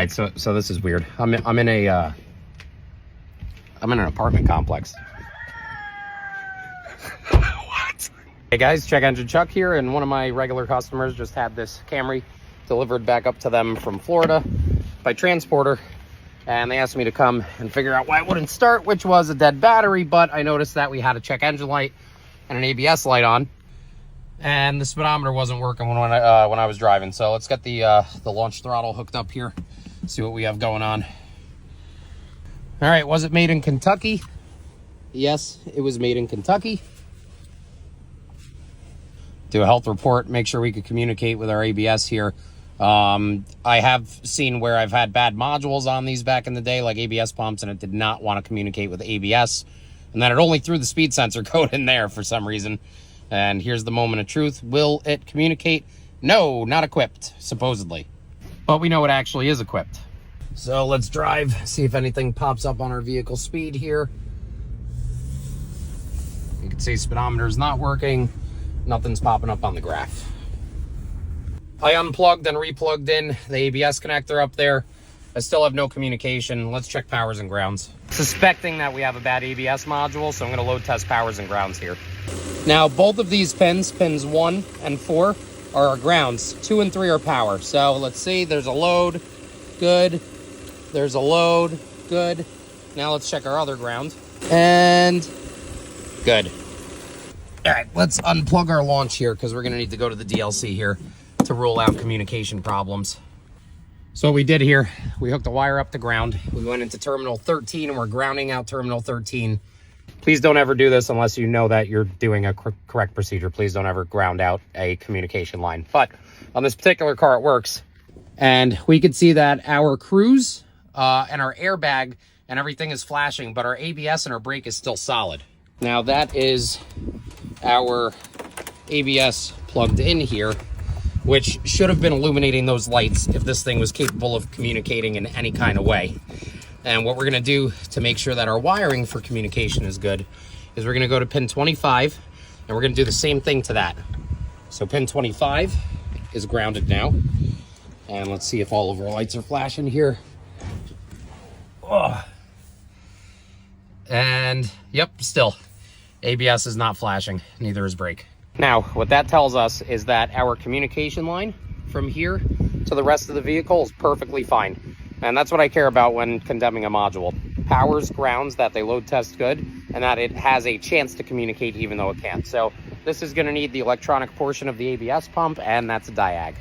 Right, so this is weird. I'm in an apartment complex. What? Hey guys, Check Engine Chuck here, and one of my regular customers just had this Camry delivered back up to them from Florida by transporter, and they asked me to come and figure out why it wouldn't start, which was a dead battery. But I noticed that we had a check engine light and an ABS light on, and the speedometer wasn't working when I was driving. So let's get the launch throttle hooked up here, see what we have going on. All right, was it made in Kentucky? Yes, it was made in Kentucky. Do a health report, make sure we could communicate with our ABS here. I have seen where I've had bad modules on these back in the day, like ABS pumps, and it did not want to communicate with ABS. And then it only threw the speed sensor code in there for some reason. And here's the moment of truth. Will it communicate? No, not equipped, supposedly. But we know it actually is equipped. So let's drive, see if anything pops up on our vehicle speed here. You can see speedometer is not working. Nothing's popping up on the graph. I unplugged and replugged in the ABS connector up there. I still have no communication. Let's check powers and grounds. Suspecting that we have a bad ABS module, so I'm going to load test powers and grounds here. Now, both of these pins 1 and 4, are our grounds. 2 and 3 are power. So let's see, there's a load, good. There's a load, good. Now let's check our other ground, and good. All right, let's unplug our launch here because we're going to need to go to the DLC here to rule out communication problems. So what we did here, we hooked the wire up to ground. We went into terminal 13 and we're grounding out terminal 13. Please don't ever do this unless you know that you're doing a correct procedure. Please don't ever ground out a communication line. But on this particular car, it works. And we could see that our cruise and our airbag and everything is flashing, but our ABS and our brake is still solid. Now that is our ABS plugged in here, which should have been illuminating those lights if this thing was capable of communicating in any kind of way. And what we're going to do to make sure that our wiring for communication is good is we're going to go to pin 25 and we're going to do the same thing to that. So pin 25 is grounded now, and let's see if all of our lights are flashing here. Oh. And yep, still ABS is not flashing, neither is brake. Now, what that tells us is that our communication line from here to the rest of the vehicle is perfectly fine. And that's what I care about when condemning a module. Powers, grounds, that they load test good, and that it has a chance to communicate even though it can't. So this is going to need the electronic portion of the ABS pump, and that's a diag.